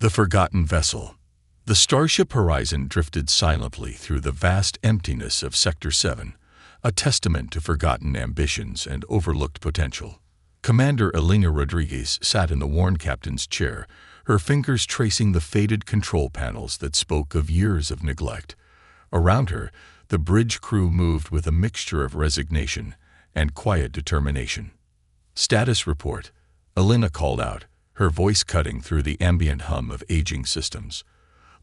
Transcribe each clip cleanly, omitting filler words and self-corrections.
The forgotten vessel. The Starship Horizon drifted silently through the vast emptiness of Sector 7, a testament to forgotten ambitions and overlooked potential. Commander Elena Rodriguez sat in the worn captain's chair, her fingers tracing the faded control panels that spoke of years of neglect. Around her, the bridge crew moved with a mixture of resignation and quiet determination. "Status report," Elena called out, her voice cutting through the ambient hum of aging systems.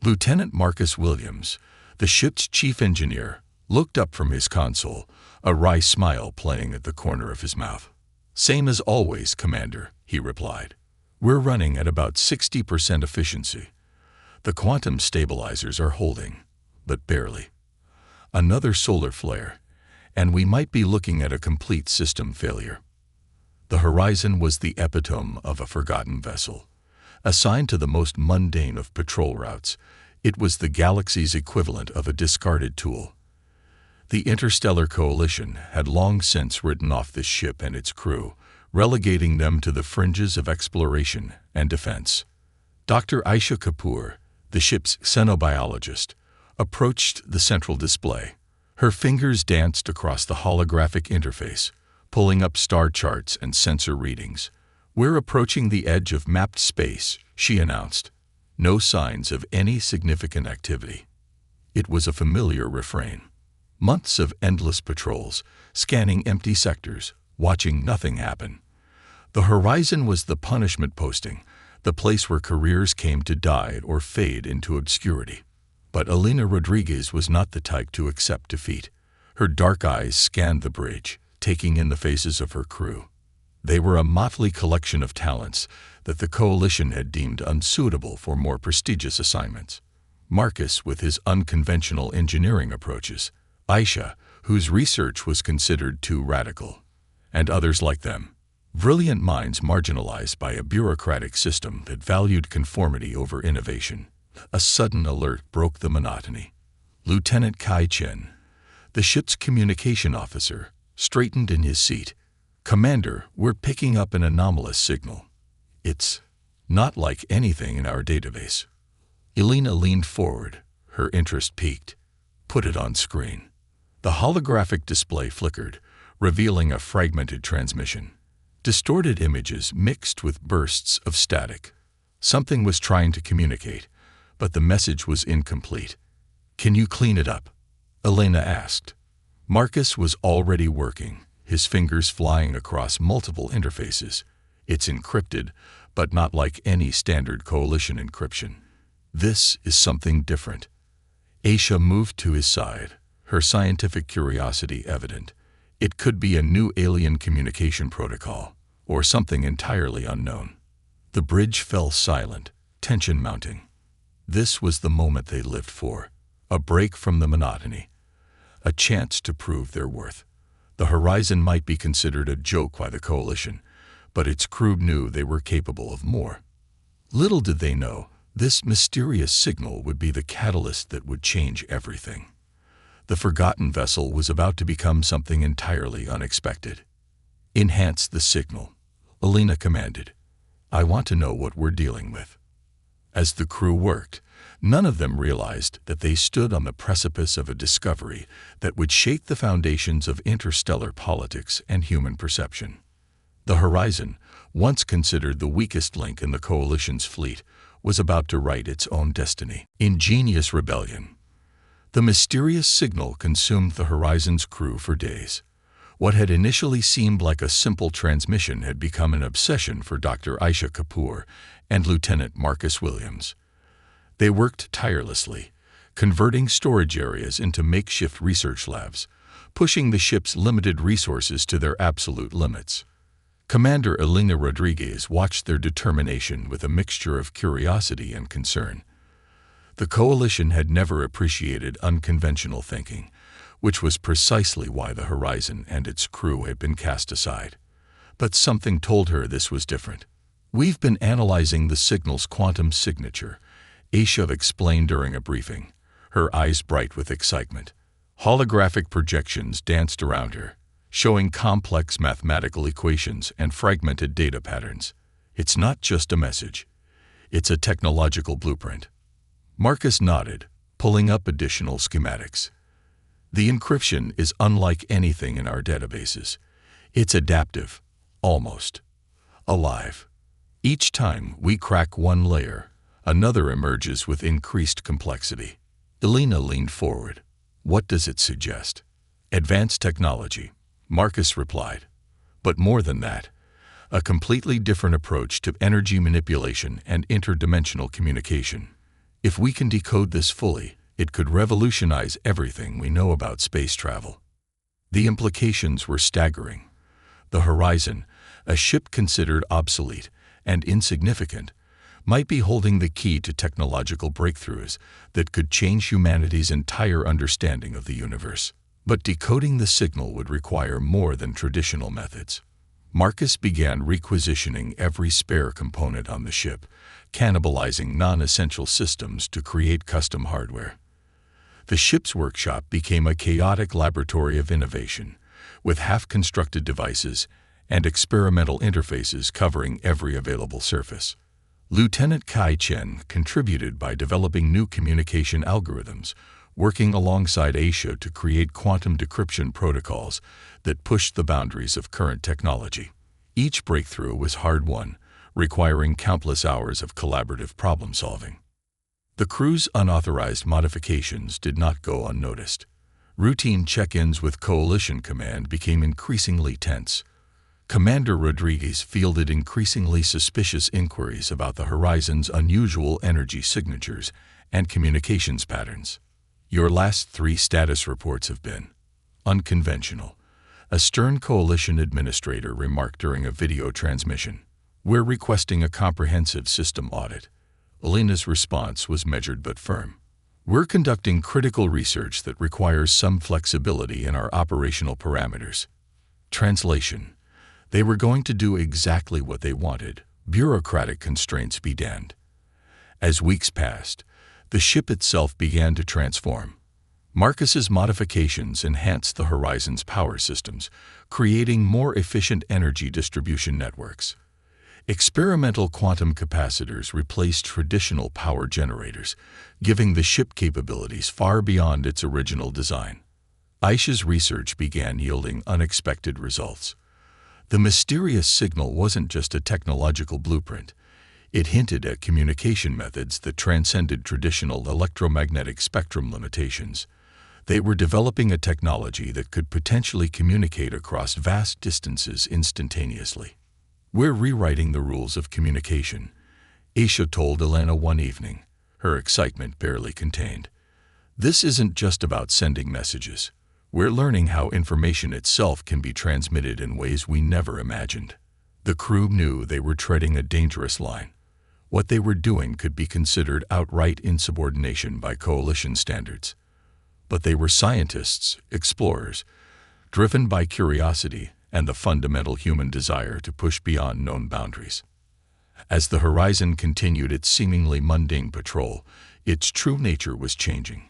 Lieutenant Marcus Williams, the ship's chief engineer, looked up from his console, a wry smile playing at the corner of his mouth. "Same as always, Commander," he replied. "We're running at about 60% efficiency. The quantum stabilizers are holding, but barely. Another solar flare, and we might be looking at a complete system failure." The Horizon was the epitome of a forgotten vessel. Assigned to the most mundane of patrol routes, it was the galaxy's equivalent of a discarded tool. The Interstellar Coalition had long since written off this ship and its crew, relegating them to the fringes of exploration and defense. Dr. Aisha Kapoor, the ship's xenobiologist, approached the central display. Her fingers danced across the holographic interface, pulling up star charts and sensor readings. "We're approaching the edge of mapped space," she announced. No signs of any significant activity. It was a familiar refrain. Months of endless patrols, scanning empty sectors, watching nothing happen. The Horizon was the punishment posting, the place where careers came to die or fade into obscurity. But Elena Rodriguez was not the type to accept defeat. Her dark eyes scanned the bridge, taking in the faces of her crew. They were a motley collection of talents that the Coalition had deemed unsuitable for more prestigious assignments. Marcus, with his unconventional engineering approaches, Aisha, whose research was considered too radical, and others like them. Brilliant minds marginalized by a bureaucratic system that valued conformity over innovation. A sudden alert broke the monotony. Lieutenant Kai Chen, the ship's communication officer, straightened in his seat. "Commander, we're picking up an anomalous signal. It's not like anything in our database." Elena leaned forward, her interest piqued. "Put it on screen." The holographic display flickered, revealing a fragmented transmission. Distorted images mixed with bursts of static. Something was trying to communicate, but the message was incomplete. "Can you clean it up?" Elena asked. Marcus was already working, his fingers flying across multiple interfaces. "It's encrypted, but not like any standard Coalition encryption. This is something different." Aisha moved to his side, her scientific curiosity evident. It could be a new alien communication protocol, or something entirely unknown. The bridge fell silent, tension mounting. This was the moment they lived for, a break from the monotony, a chance to prove their worth. The Horizon might be considered a joke by the Coalition, but its crew knew they were capable of more. Little did they know, this mysterious signal would be the catalyst that would change everything. The forgotten vessel was about to become something entirely unexpected. "Enhance the signal," Elena commanded. "I want to know what we're dealing with." As the crew worked, none of them realized that they stood on the precipice of a discovery that would shake the foundations of interstellar politics and human perception. The Horizon, once considered the weakest link in the Coalition's fleet, was about to write its own destiny. Ingenious rebellion. The mysterious signal consumed the Horizon's crew for days. What had initially seemed like a simple transmission had become an obsession for Dr. Aisha Kapoor and Lieutenant Marcus Williams. They worked tirelessly, converting storage areas into makeshift research labs, pushing the ship's limited resources to their absolute limits. Commander Elena Rodriguez watched their determination with a mixture of curiosity and concern. The Coalition had never appreciated unconventional thinking, which was precisely why the Horizon and its crew had been cast aside. But something told her this was different. "We've been analyzing the signal's quantum signature," Aisha explained during a briefing, her eyes bright with excitement. Holographic projections danced around her, showing complex mathematical equations and fragmented data patterns. "It's not just a message. It's a technological blueprint. Marcus nodded, pulling up additional schematics. The encryption is unlike anything in our databases. It's adaptive, almost alive. Each time we crack one layer, another emerges with increased complexity. Elena leaned forward. What does it suggest? Advanced technology, Marcus replied. But more than that, a completely different approach to energy manipulation and interdimensional communication. If we can decode this fully, it could revolutionize everything we know about space travel. The implications were staggering. The Horizon, a ship considered obsolete and insignificant, might be holding the key to technological breakthroughs that could change humanity's entire understanding of the universe. But decoding the signal would require more than traditional methods. Marcus began requisitioning every spare component on the ship, cannibalizing non-essential systems to create custom hardware. The ship's workshop became a chaotic laboratory of innovation, with half-constructed devices and experimental interfaces covering every available surface. Lieutenant Kai Chen contributed by developing new communication algorithms, working alongside Aisha to create quantum decryption protocols that pushed the boundaries of current technology. Each breakthrough was hard-won, requiring countless hours of collaborative problem-solving. The crew's unauthorized modifications did not go unnoticed. Routine check-ins with Coalition Command became increasingly tense. Commander Rodriguez fielded increasingly suspicious inquiries about the Horizon's unusual energy signatures and communications patterns. Your last 3 status reports have been unconventional, a stern Coalition administrator remarked during a video transmission. We're requesting a comprehensive system audit. Elena's response was measured but firm. We're conducting critical research that requires some flexibility in our operational parameters. Translation: they were going to do exactly what they wanted, bureaucratic constraints be damned. As weeks passed, the ship itself began to transform. Marcus's modifications enhanced the Horizon's power systems, creating more efficient energy distribution networks. Experimental quantum capacitors replaced traditional power generators, giving the ship capabilities far beyond its original design. Aisha's research began yielding unexpected results. The mysterious signal wasn't just a technological blueprint. It hinted at communication methods that transcended traditional electromagnetic spectrum limitations. They were developing a technology that could potentially communicate across vast distances instantaneously. We're rewriting the rules of communication, Aisha told Elena one evening, her excitement barely contained. This isn't just about sending messages. We're learning how information itself can be transmitted in ways we never imagined. The crew knew they were treading a dangerous line. What they were doing could be considered outright insubordination by Coalition standards. But they were scientists, explorers, driven by curiosity and the fundamental human desire to push beyond known boundaries. As the Horizon continued its seemingly mundane patrol, its true nature was changing.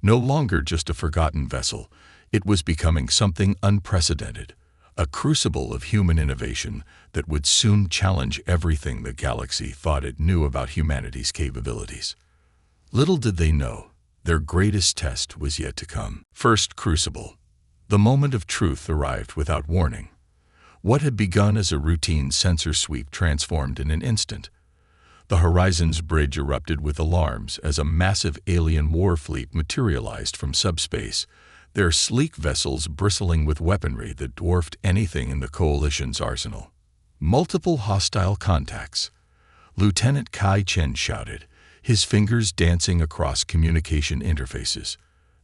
No longer just a forgotten vessel, it was becoming something unprecedented, a crucible of human innovation that would soon challenge everything the galaxy thought it knew about humanity's capabilities. Little did they know, their greatest test was yet to come. First crucible. The moment of truth arrived without warning. What had begun as a routine sensor sweep transformed in an instant. The Horizon's bridge erupted with alarms as a massive alien war fleet materialized from subspace, their sleek vessels bristling with weaponry that dwarfed anything in the Coalition's arsenal. Multiple hostile contacts. Lieutenant Kai Chen shouted, his fingers dancing across communication interfaces.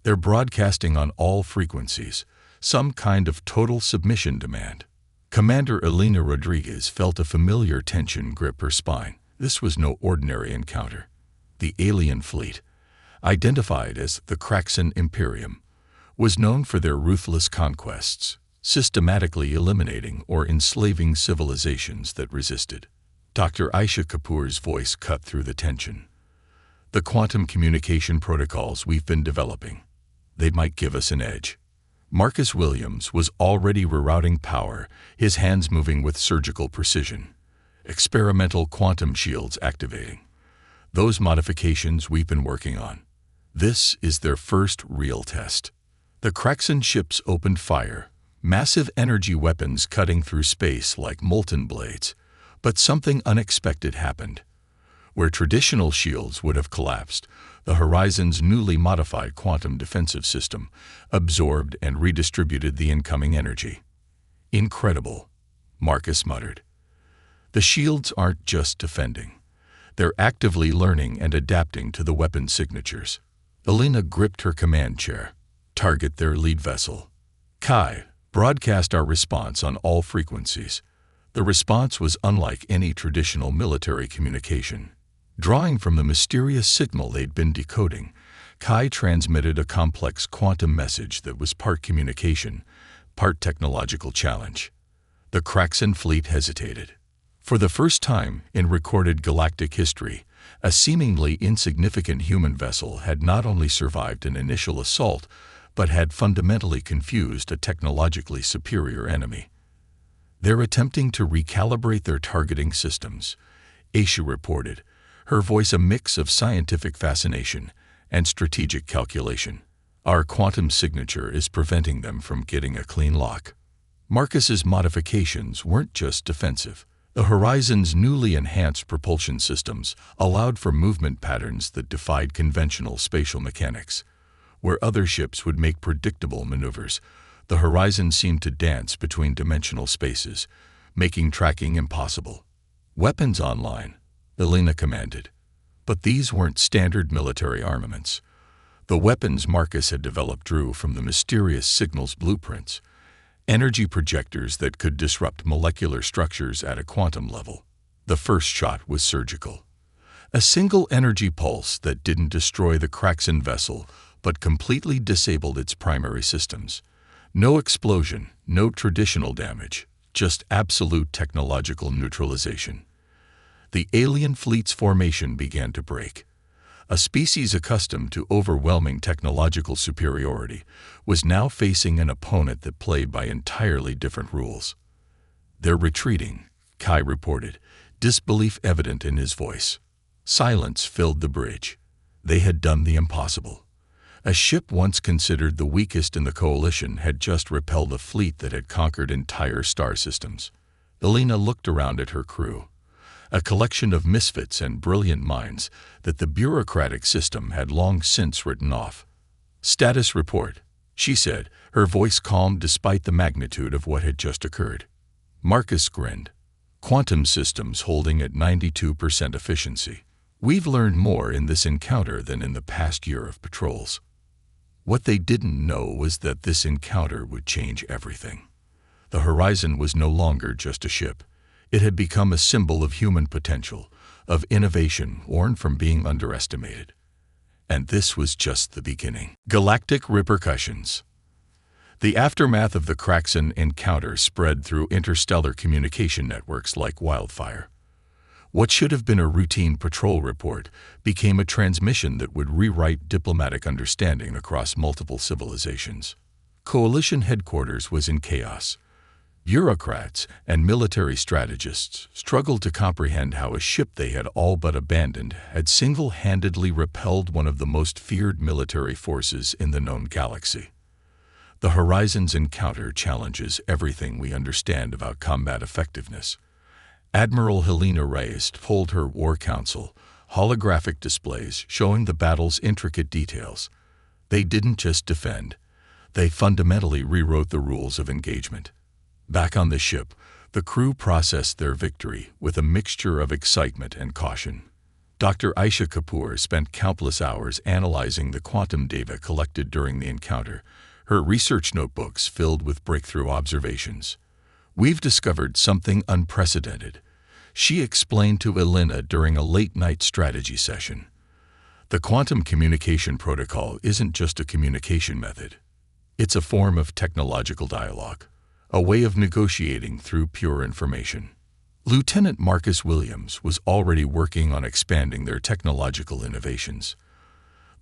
They're broadcasting on all frequencies, some kind of total submission demand. Commander Elena Rodriguez felt a familiar tension grip her spine. This was no ordinary encounter. The alien fleet, identified as the Kraxan Imperium, was known for their ruthless conquests, systematically eliminating or enslaving civilizations that resisted. Dr. Aisha Kapoor's voice cut through the tension. The quantum communication protocols we've been developing, they might give us an edge. Marcus Williams was already rerouting power, his hands moving with surgical precision. Experimental quantum shields activating. Those modifications we've been working on. This is their first real test. The Kraxan ships opened fire, massive energy weapons cutting through space like molten blades. But something unexpected happened. Where traditional shields would have collapsed, the Horizon's newly modified quantum defensive system absorbed and redistributed the incoming energy. Incredible, Marcus muttered. The shields aren't just defending. They're actively learning and adapting to the weapon signatures. Elena gripped her command chair. Target their lead vessel. Kai, broadcast our response on all frequencies. The response was unlike any traditional military communication. Drawing from the mysterious signal they'd been decoding, Kai transmitted a complex quantum message that was part communication, part technological challenge. The Kraxan fleet hesitated. For the first time in recorded galactic history, a seemingly insignificant human vessel had not only survived an initial assault, but had fundamentally confused a technologically superior enemy. They're attempting to recalibrate their targeting systems, Aisha reported, her voice a mix of scientific fascination and strategic calculation. Our quantum signature is preventing them from getting a clean lock. Marcus's modifications weren't just defensive. The Horizon's newly enhanced propulsion systems allowed for movement patterns that defied conventional spatial mechanics. Where other ships would make predictable maneuvers, the Horizon seemed to dance between dimensional spaces, making tracking impossible. Weapons online, Elena commanded. But these weren't standard military armaments. The weapons Marcus had developed drew from the mysterious signals blueprints, energy projectors that could disrupt molecular structures at a quantum level. The first shot was surgical. A single energy pulse that didn't destroy the Kraxan vessel, but completely disabled its primary systems. No explosion, no traditional damage, just absolute technological neutralization. The alien fleet's formation began to break. A species accustomed to overwhelming technological superiority was now facing an opponent that played by entirely different rules. They're retreating, Kai reported, disbelief evident in his voice. Silence filled the bridge. They had done the impossible. A ship once considered the weakest in the coalition had just repelled a fleet that had conquered entire star systems. Elena looked around at her crew, a collection of misfits and brilliant minds that the bureaucratic system had long since written off. Status report, she said, her voice calm despite the magnitude of what had just occurred. Marcus grinned. Quantum systems holding at 92% efficiency. We've learned more in this encounter than in the past year of patrols. What they didn't know was that this encounter would change everything. The Horizon was no longer just a ship. It had become a symbol of human potential, of innovation born from being underestimated. And this was just the beginning. Galactic repercussions. The aftermath of the Kraxan encounter spread through interstellar communication networks like wildfire. What should have been a routine patrol report became a transmission that would rewrite diplomatic understanding across multiple civilizations. Coalition headquarters was in chaos. Bureaucrats and military strategists struggled to comprehend how a ship they had all but abandoned had single-handedly repelled one of the most feared military forces in the known galaxy. The Horizon's encounter challenges everything we understand about combat effectiveness. Admiral Helena Reyes told her War Council, holographic displays showing the battle's intricate details. They didn't just defend. They fundamentally rewrote the rules of engagement. Back on the ship, the crew processed their victory with a mixture of excitement and caution. Dr. Aisha Kapoor spent countless hours analyzing the quantum data collected during the encounter, her research notebooks filled with breakthrough observations. We've discovered something unprecedented, she explained to Elena during a late-night strategy session. The quantum communication protocol isn't just a communication method. It's a form of technological dialogue, a way of negotiating through pure information. Lieutenant Marcus Williams was already working on expanding their technological innovations.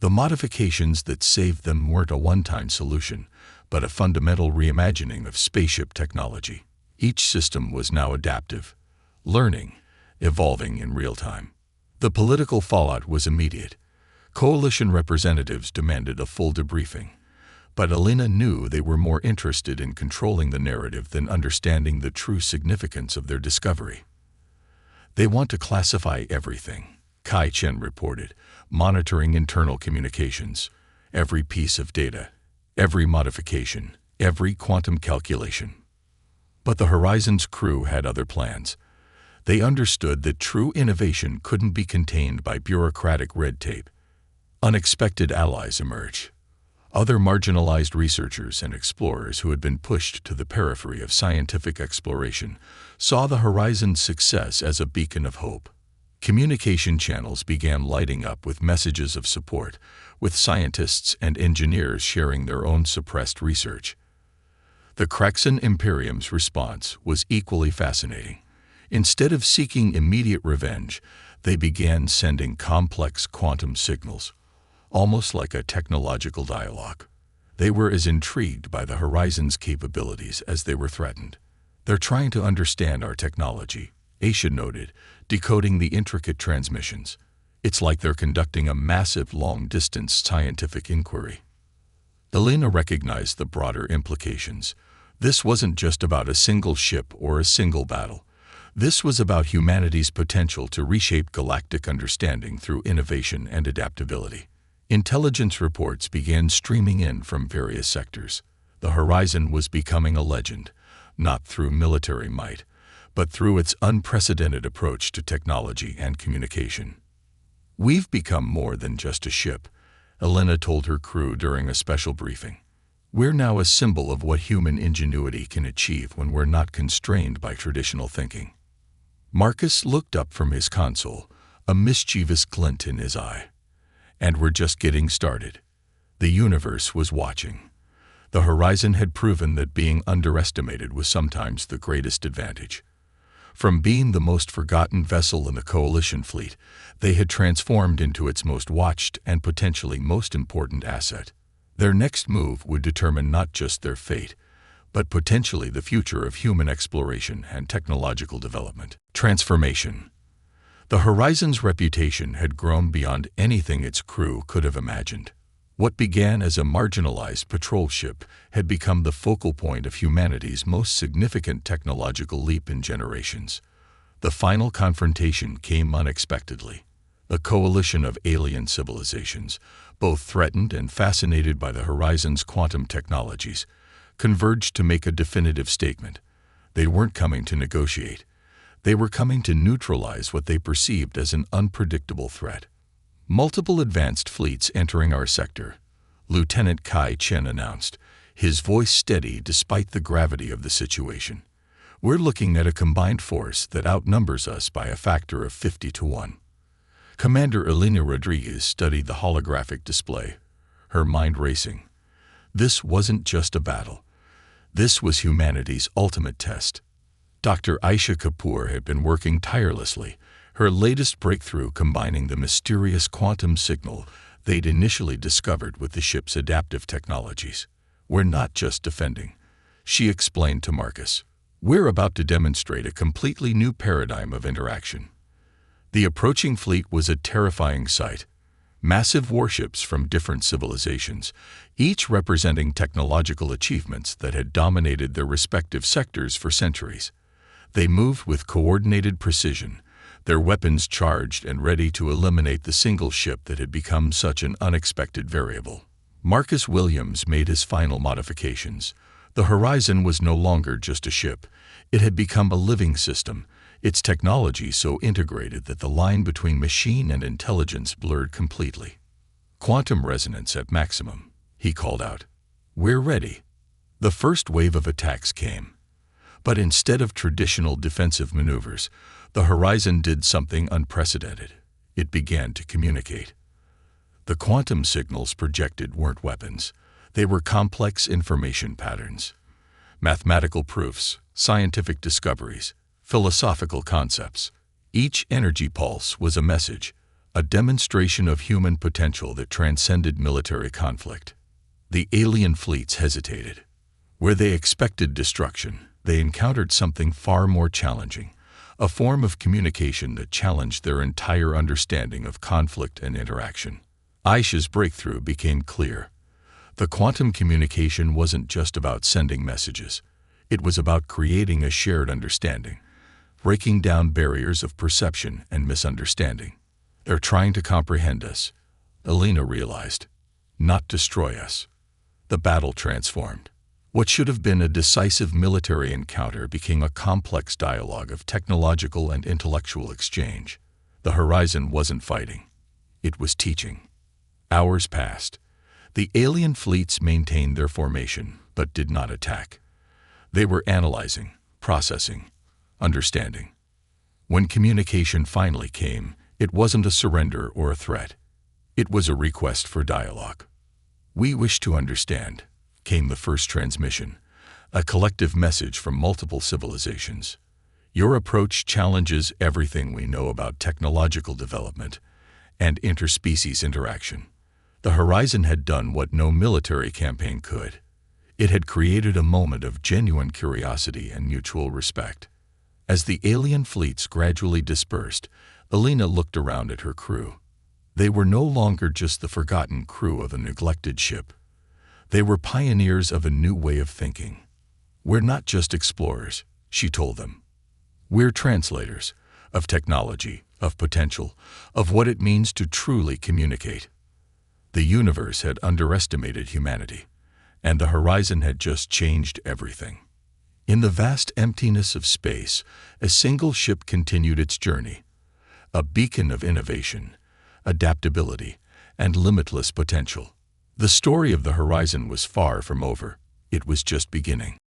The modifications that saved them weren't a one-time solution, but a fundamental reimagining of spaceship technology. Each system was now adaptive, learning, evolving in real time. The political fallout was immediate. Coalition representatives demanded a full debriefing. But Elena knew they were more interested in controlling the narrative than understanding the true significance of their discovery. "They want to classify everything," Kai Chen reported, monitoring internal communications. "Every piece of data, every modification, every quantum calculation." But the Horizon's crew had other plans. They understood that true innovation couldn't be contained by bureaucratic red tape. Unexpected allies emerged. Other marginalized researchers and explorers who had been pushed to the periphery of scientific exploration saw the Horizon's success as a beacon of hope. Communication channels began lighting up with messages of support, with scientists and engineers sharing their own suppressed research. The Kraxan Imperium's response was equally fascinating. Instead of seeking immediate revenge, they began sending complex quantum signals, almost like a technological dialogue. They were as intrigued by the Horizon's capabilities as they were threatened. "They're trying to understand our technology," Aisha noted, decoding the intricate transmissions. "It's like they're conducting a massive long-distance scientific inquiry." Elena recognized the broader implications. This wasn't just about a single ship or a single battle. This was about humanity's potential to reshape galactic understanding through innovation and adaptability. Intelligence reports began streaming in from various sectors. The Horizon was becoming a legend, not through military might, but through its unprecedented approach to technology and communication. "We've become more than just a ship," Elena told her crew during a special briefing. "We're now a symbol of what human ingenuity can achieve when we're not constrained by traditional thinking." Marcus looked up from his console, a mischievous glint in his eye. "And we're just getting started." The universe was watching. The Horizon had proven that being underestimated was sometimes the greatest advantage. From being the most forgotten vessel in the Coalition fleet, they had transformed into its most watched and potentially most important asset. Their next move would determine not just their fate, but potentially the future of human exploration and technological development. Transformation. The Horizon's reputation had grown beyond anything its crew could have imagined. What began as a marginalized patrol ship had become the focal point of humanity's most significant technological leap in generations. The final confrontation came unexpectedly. A coalition of alien civilizations, both threatened and fascinated by the Horizon's quantum technologies, converged to make a definitive statement. They weren't coming to negotiate. They were coming to neutralize what they perceived as an unpredictable threat. "Multiple advanced fleets entering our sector," Lieutenant Kai Chen announced, his voice steady despite the gravity of the situation. "We're looking at a combined force that outnumbers us by a factor of 50 to 1. Commander Elena Rodriguez studied the holographic display, her mind racing. This wasn't just a battle. This was humanity's ultimate test. Dr. Aisha Kapoor had been working tirelessly, her latest breakthrough combining the mysterious quantum signal they'd initially discovered with the ship's adaptive technologies. "We're not just defending," she explained to Marcus. "We're about to demonstrate a completely new paradigm of interaction." The approaching fleet was a terrifying sight. Massive warships from different civilizations, each representing technological achievements that had dominated their respective sectors for centuries. They moved with coordinated precision, their weapons charged and ready to eliminate the single ship that had become such an unexpected variable. Marcus Williams made his final modifications. The Horizon was no longer just a ship. It had become a living system, its technology so integrated that the line between machine and intelligence blurred completely. "Quantum resonance at maximum," he called out. "We're ready." The first wave of attacks came. But instead of traditional defensive maneuvers, the Horizon did something unprecedented. It began to communicate. The quantum signals projected weren't weapons. They were complex information patterns. Mathematical proofs, scientific discoveries, philosophical concepts. Each energy pulse was a message, a demonstration of human potential that transcended military conflict. The alien fleets hesitated. Where they expected destruction, they encountered something far more challenging, a form of communication that challenged their entire understanding of conflict and interaction. Aisha's breakthrough became clear. The quantum communication wasn't just about sending messages. It was about creating a shared understanding, breaking down barriers of perception and misunderstanding. They're trying to comprehend us, Elena realized, not destroy us. The battle transformed. What should have been a decisive military encounter became a complex dialogue of technological and intellectual exchange. The horizon wasn't fighting. It was teaching. Hours passed. The alien fleets maintained their formation, but did not attack. They were analyzing, processing, understanding. When communication finally came, it wasn't a surrender or a threat. It was a request for dialogue. "We wish to understand," came the first transmission, a collective message from multiple civilizations. "Your approach challenges everything we know about technological development and interspecies interaction." The horizon had done what no military campaign could. It had created a moment of genuine curiosity and mutual respect. As the alien fleets gradually dispersed, Elena looked around at her crew. They were no longer just the forgotten crew of a neglected ship. They were pioneers of a new way of thinking. "We're not just explorers," she told them. "We're translators of technology, of potential, of what it means to truly communicate." The universe had underestimated humanity, and the horizon had just changed everything. In the vast emptiness of space, a single ship continued its journey, a beacon of innovation, adaptability, and limitless potential. The story of the horizon was far from over. It was just beginning.